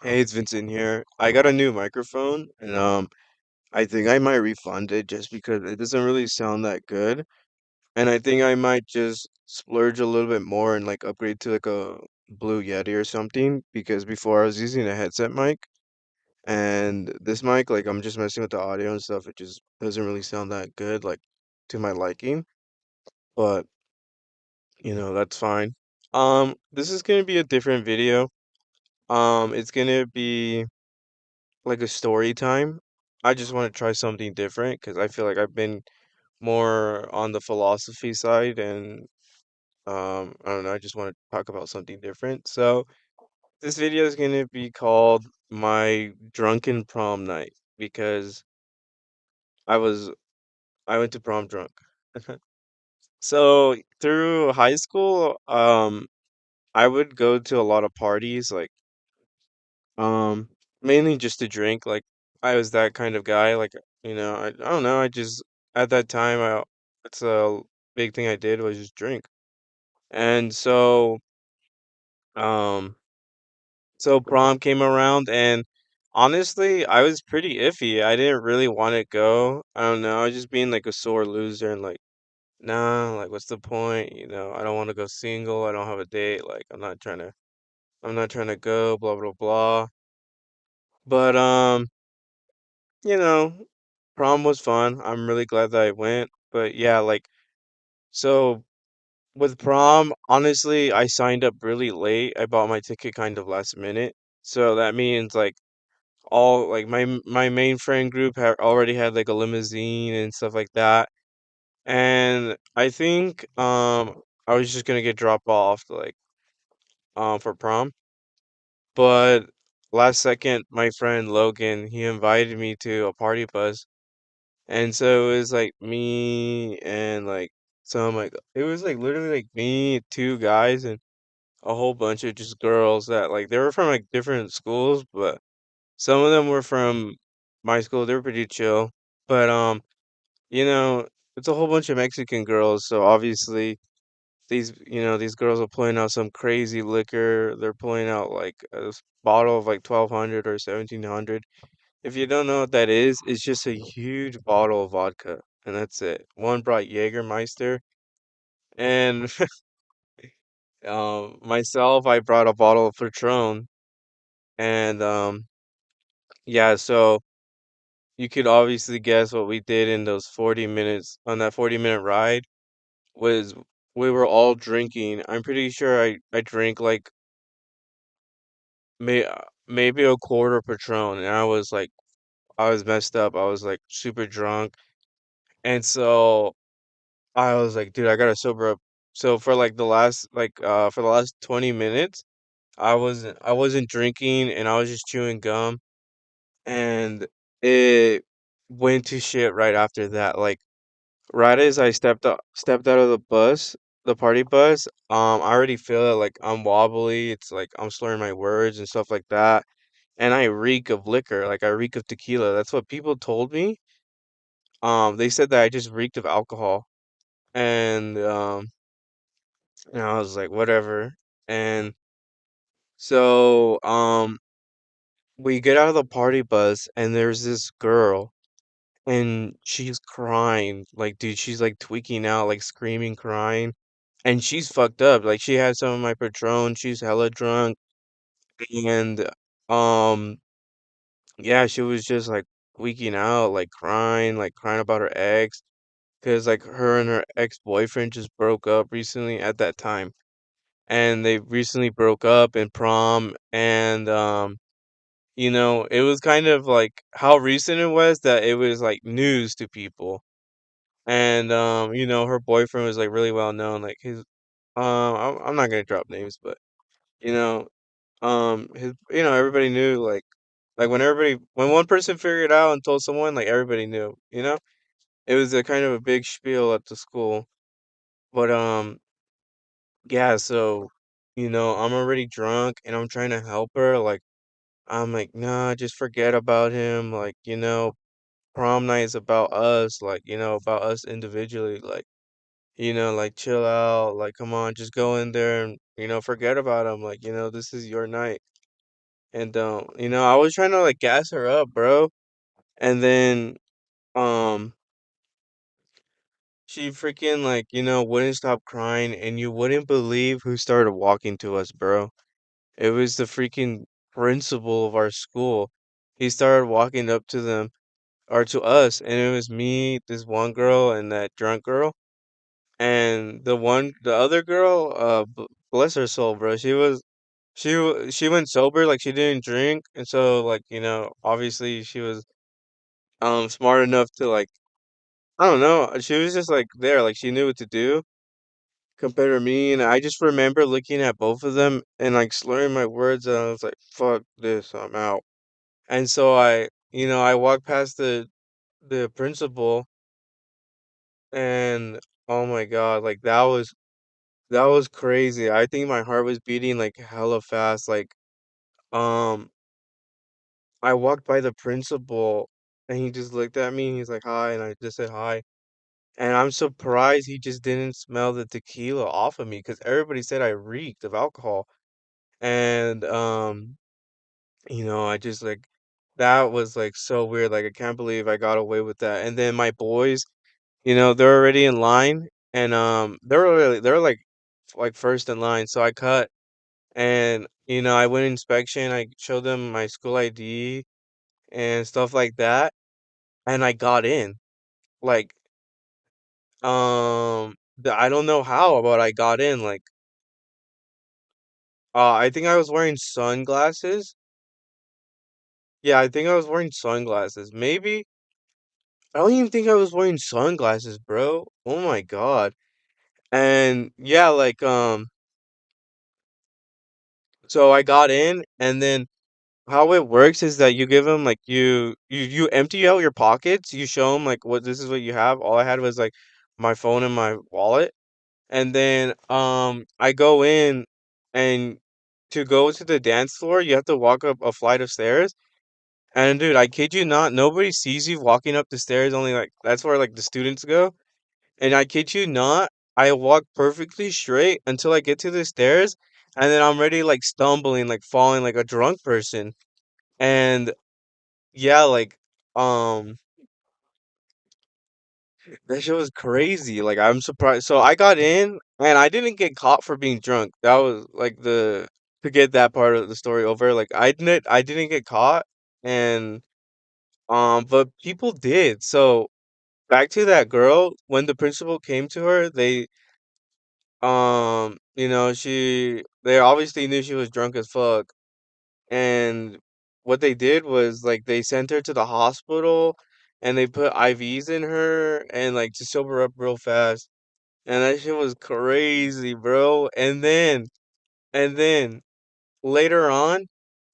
Hey, it's Vincent here. I got a new microphone and I think I might refund it just because it doesn't really sound that good. And I think I might just splurge a little bit more and like upgrade to like a Blue Yeti or something because before I was using a headset mic and this mic like I'm just messing with the audio and stuff. It just doesn't really sound that good like to my liking, but that's fine. This is going to be a different video. It's going to be like a story time. I just want to try something different because I feel like I've been more on the philosophy side and I don't know, I just want to talk about something different. So this video is gonna be called My Drunken Prom Night because I was I went to prom drunk. So through high school, I would go to a lot of parties like Um, mainly just to drink. Like I was that kind of guy. Like I don't know. I just at that time, it's a big thing I did was just drink. And um, so prom came around, and honestly, I was pretty iffy. I didn't really want to go. I don't know. I was just being like a sore loser and like, nah, like what's the point? I don't want to go single. I don't have a date. Like I'm not trying to go. Blah blah blah. But you know, prom was fun. I'm really glad that I went. But yeah, like so with prom, honestly, I signed up really late. I bought my ticket kind of last minute. So that means like all like my main friend group had already had like a limousine and stuff like that. And I think I was just gonna get dropped off like for prom. But last second my friend Logan, he invited me to a party bus. And so it was like me and like some like it was like literally like me, two guys, and a whole bunch of just girls that like they were from like different schools, but some of them were from my school. They were pretty chill. But you know, it's a whole bunch of Mexican girls, so obviously these girls are pulling out some crazy liquor. They're pulling out like a bottle of like 1200 or 1700. If you don't know what that is, it's just a huge bottle of vodka, and that's it. One brought Jägermeister, and myself, I brought a bottle of Patron, and yeah. So you could obviously guess what we did in those 40 minutes on that 40-minute ride was we were all drinking. I'm pretty sure I drank like maybe a quarter Patron, and I was messed up. I was like super drunk, and so. I was like, dude, I gotta sober up. So for the last 20 minutes, I wasn't drinking and I was just chewing gum and it went to shit right after that. Like right as I stepped out of the party bus, I already feel it like I'm wobbly, it's like I'm slurring my words and stuff like that. And I reek of liquor, like I reek of tequila. That's what people told me. They said that I just reeked of alcohol. And I was like, whatever. And so, we get out of the party bus and there's this girl and she's crying. Like, dude, she's like tweaking out, like screaming, crying. And she's fucked up. Like, she had some of my Patron. She's hella drunk. And, um, yeah, she was just like tweaking out, like crying about her ex. Cause like her and her ex-boyfriend just broke up recently at that time. And they recently broke up in prom and it was kind of like how recent it was that it was like news to people. And her boyfriend was like really well known, like his I'm not gonna drop names, but you know his everybody knew like when one person figured it out and told someone, like everybody knew. It was a kind of a big spiel at the school. But yeah, so I'm already drunk and I'm trying to help her. Like, I'm like, nah, just forget about him. Like, prom night is about us, like, about us individually. Like, like chill out. Like, come on, just go in there and, forget about him. Like, this is your night. And I was trying to like gas her up, bro. And then um she freaking like, wouldn't stop crying, and you wouldn't believe who started walking to us, bro. It was the freaking principal of our school. He started walking up to them or to us, and it was me, this one girl, and that drunk girl. And the other girl, bless her soul, bro. She went sober, like she didn't drink, and so like obviously she was smart enough to like I don't know. She was just like there, like she knew what to do compared to me, and I just remember looking at both of them and like slurring my words, and I was like, "Fuck this, I'm out." And so I walked past the principal, and oh my God, like that was crazy. I think my heart was beating like hella fast. Like, um, I walked by the principal and he just looked at me and he's like, "Hi," and I just said hi. And I'm surprised he just didn't smell the tequila off of me because everybody said I reeked of alcohol. And I just like that was like so weird. Like I can't believe I got away with that. And then my boys, they're already in line and they're like first in line. So I cut and I went inspection. I showed them my school ID and stuff like that, and I got in. Like I don't know how, but I got in. Like I think I was wearing sunglasses. Yeah, I think I was wearing sunglasses. Maybe I don't even think I was wearing sunglasses, bro. Oh my God. And yeah, like so I got in, and then how it works is that you give them like you empty out your pockets, you show them like what this is what you have. All I had was like my phone and my wallet. And then I go in, and to go to the dance floor, you have to walk up a flight of stairs. And dude, I kid you not, nobody sees you walking up the stairs, only like that's where like the students go. And I kid you not, I walk perfectly straight until I get to the stairs, and then I'm ready like stumbling, like falling like a drunk person. And yeah, like um that shit was crazy. Like I'm surprised. So I got in and I didn't get caught for being drunk. That was like the to get that part of the story over. Like I didn't get caught, and but people did. So back to that girl, when the principal came to her, they obviously knew she was drunk as fuck. And what they did was like they sent her to the hospital, and they put IVs in her and like to sober up real fast. And that shit was crazy, bro. And then later on,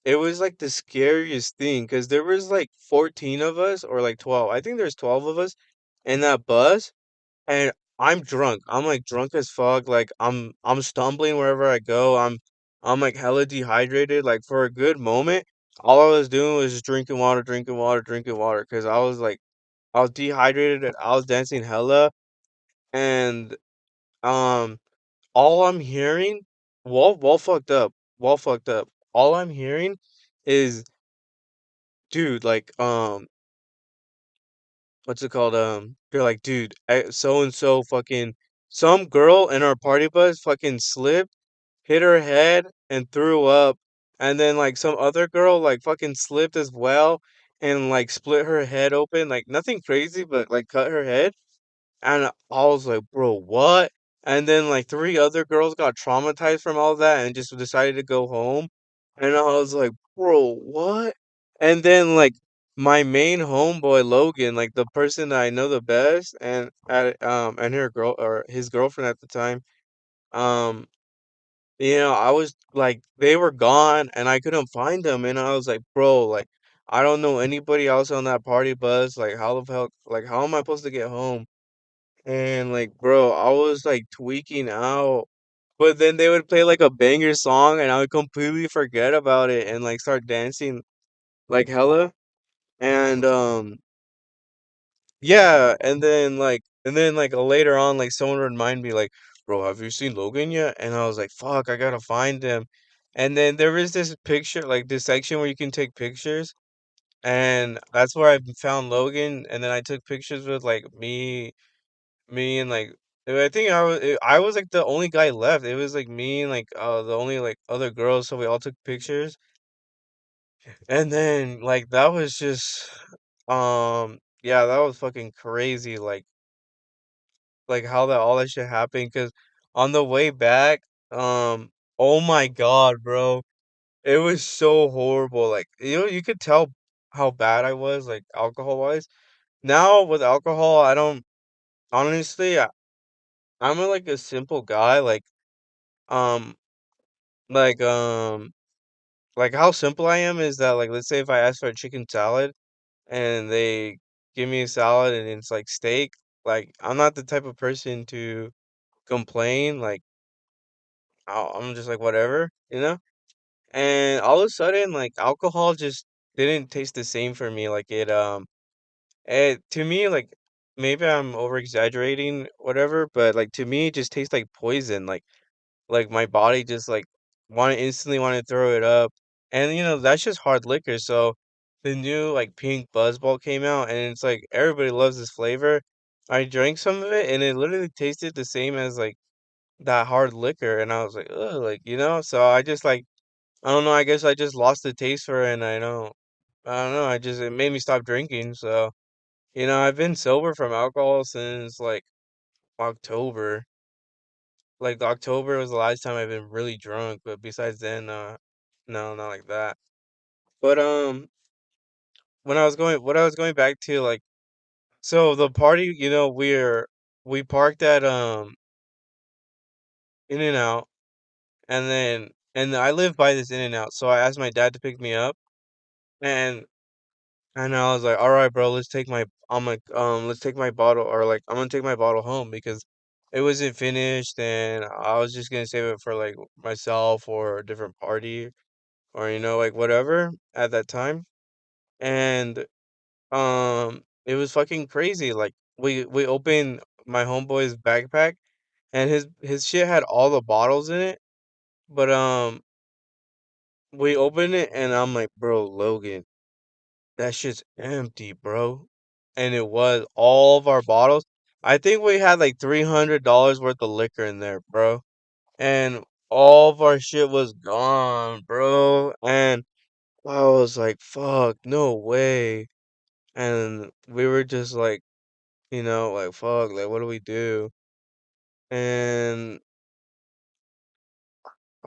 it was like the scariest thing because there was like 14 of us or like 12. I think there's 12 of us in that bus, and I'm drunk. I'm like drunk as fuck. Like I'm stumbling wherever I go. I'm like hella dehydrated. Like for a good moment, all I was doing was just drinking water, drinking water, drinking water because I was dehydrated and I was dancing hella. And um all I'm hearing, wall fucked up, wall fucked up. All I'm hearing is, dude, like, what's it called? They're like, dude, so and so fucking, some girl in our party bus fucking slipped, hit her head, and threw up, and then like some other girl like fucking slipped as well, and like split her head open, like nothing crazy, but like cut her head. And I was like, "Bro, what?" And then like three other girls got traumatized from all that and just decided to go home. And I was like, "Bro, what?" And then like my main homeboy Logan, like the person that I know the best, and her girl or his girlfriend at the time, um, I was like they were gone and I couldn't find them, and I was like, "Bro, like I don't know anybody else on that party bus. Like how the hell, like how am I supposed to get home?" And like, bro, I was like tweaking out. But then they would play like a banger song and I would completely forget about it and like start dancing like hella. And yeah, and then like later on, like someone would remind me like, bro, have you seen Logan yet? And I was like, fuck, I gotta find him. And then there is this picture, like this section where you can take pictures, and that's where I found Logan. And then I took pictures with like me and like I think I was like the only guy left. It was like me and like the only like other girls, so we all took pictures. And then like that was just yeah, that was fucking crazy. Like how that all that shit happened. Cause on the way back, oh my god, bro, it was so horrible. Like you could tell how bad I was, like alcohol wise. Now with alcohol, I don't honestly. I'm like a simple guy. Um, like like how simple I am is that like let's say if I ask for a chicken salad and they give me a salad and it's like steak, like I'm not the type of person to complain. Like I'm just like whatever, you know? And all of a sudden, like alcohol just didn't taste the same for me. Like it to me like maybe I'm over exaggerating, whatever, but like to me it just tastes like poison. Like my body just like want to throw it up. And that's just hard liquor. So the new like pink Buzzball came out and it's like everybody loves this flavor. I drank some of it and it literally tasted the same as like that hard liquor and I was like, ugh, like, so I just like I don't know, I guess I just lost the taste for it and I don't know, it made me stop drinking. So, I've been sober from alcohol since like October. Like October was the last time I've been really drunk, but besides then, no, not like that. But what I was going back to, like, so the party, we parked at In and Out, and I live by this In and Out, so I asked my dad to pick me up, and and I was like, all right, bro, let's take my bottle, or like I'm gonna take my bottle home because it wasn't finished, and I was just gonna save it for like myself or a different party or like whatever at that time. And it was fucking crazy. Like we opened my homeboy's backpack and his shit had all the bottles in it, but we opened it and I'm like, bro, Logan, that shit's empty, bro. And it was all of our bottles. I think we had like $300 worth of liquor in there, bro. And all of our shit was gone, bro. And I was like, fuck, no way. And we were just like, like, fuck, like, what do we do? And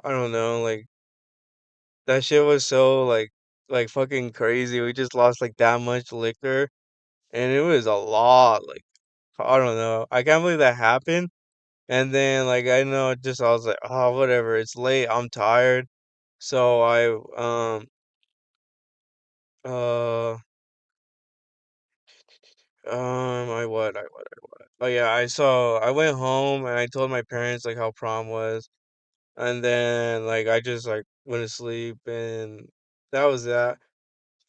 I don't know, like, that shit was so, like fucking crazy. We just lost, like, that much liquor. And it was a lot. Like, I don't know. I can't believe that happened. And then, like, I know, just, I was like, oh, whatever. It's late. I'm tired. So uh, I what? Oh yeah, I went home and I told my parents like how prom was, and then like I just like went to sleep and that was that.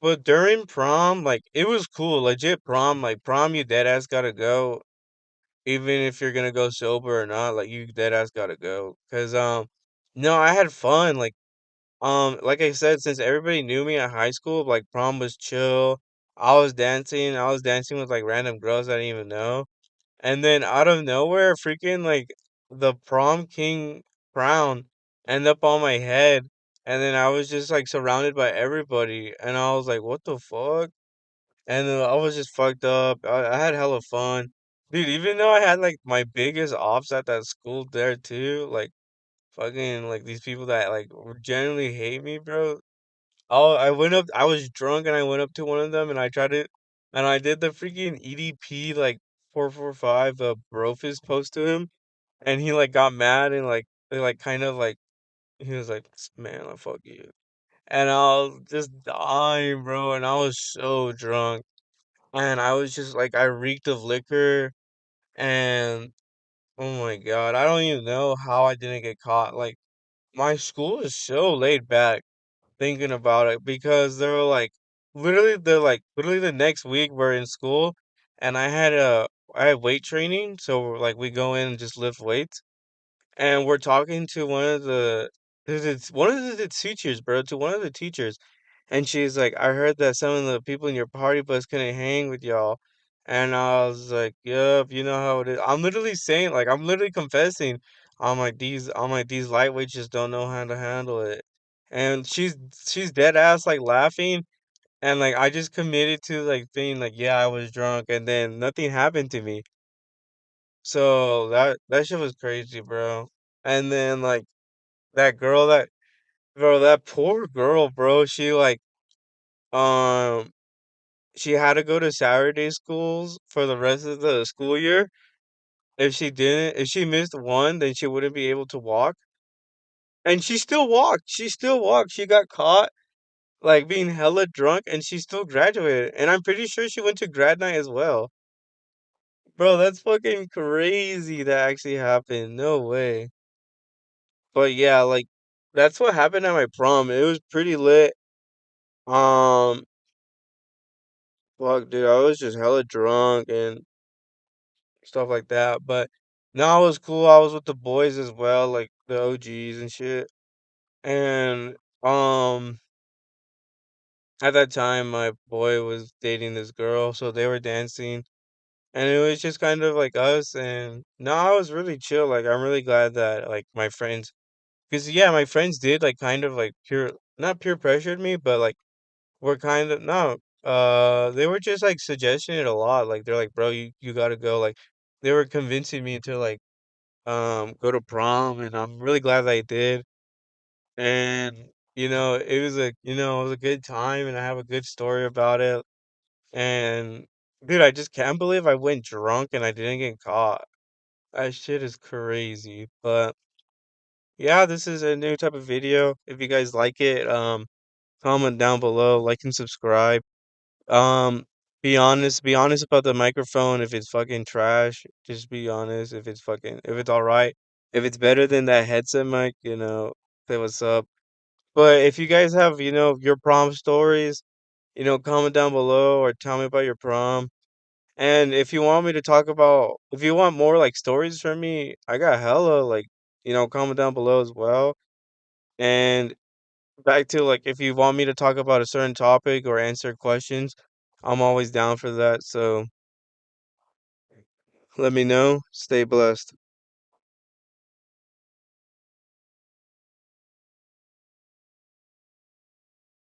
But during prom, like it was cool, legit prom, like prom you dead ass gotta go, even if you're gonna go sober or not, like you dead ass gotta go. Cause no, I had fun, like I said, since everybody knew me at high school, like prom was chill. I was dancing with like random girls I didn't even know. And then out of nowhere, freaking like the prom king crown end up on my head. And then I was just like surrounded by everybody. And I was like, what the fuck? And then I was just fucked up. I had hella fun. Dude, even though I had like my biggest ops at that school there too, like fucking like these people that like genuinely hate me, bro. I went up, I was drunk and I went up to one of them and I tried it, and I did the freaking EDP like 445 brofist post to him, and he like got mad and like they like kind of like he was like, man, I fuck you. And I was just dying, bro, and I was so drunk. And I was just like I reeked of liquor and oh my god, I don't even know how I didn't get caught. Like my school is so laid back thinking about it because they were like literally the next week we're in school and I had weight training, so like we go in and just lift weights and we're talking to one of the it's one of the teachers, bro, to one of the teachers. And she's like, I heard that some of the people in your party bus couldn't hang with y'all. And I was like, yep, you know how it is. I'm literally saying, like, I'm literally confessing. I'm like, these lightweights just don't know how to handle it. And she's dead ass like laughing. And like I just committed to like being like, yeah, I was drunk, and then nothing happened to me. So that shit was crazy, bro. And then like that girl that bro, that poor girl, bro, she like um she had to go to Saturday schools for the rest of the school year. If she missed one, then she wouldn't be able to walk. And she still walked. She still walked. She got caught like being hella drunk and she still graduated. And I'm pretty sure she went to grad night as well. Bro, that's fucking crazy that actually happened. No way. But yeah, like that's what happened at my prom. It was pretty lit. Um, fuck, dude, I was just hella drunk and stuff like that. But no, it was cool. I was with the boys as well, like the OGs and shit. And at that time, my boy was dating this girl, so they were dancing, and it was just kind of like us. And no, I was really chill. Like I'm really glad that like my friends, because yeah, my friends did like kind of like pure, not peer pressured me, but like were kind of no, they were just like suggesting it a lot. Like they're like, bro, you gotta go. Like they were convincing me to like go to prom, and I'm really glad that I did. And it was it was a good time, and I have a good story about it. And dude, I just can't believe I went drunk and I didn't get caught. That shit is crazy. But yeah, this is a new type of video. If you guys like it, comment down below, like and subscribe. Um, be honest about the microphone. If it's fucking trash, just be honest. If it's all right, if it's better than that headset mic, say what's up. But if you guys have, your prom stories, comment down below or tell me about your prom. And if you want more like stories from me, I got hella like, comment down below as well. And back to like, if you want me to talk about a certain topic or answer questions, I'm always down for that. So let me know. Stay blessed.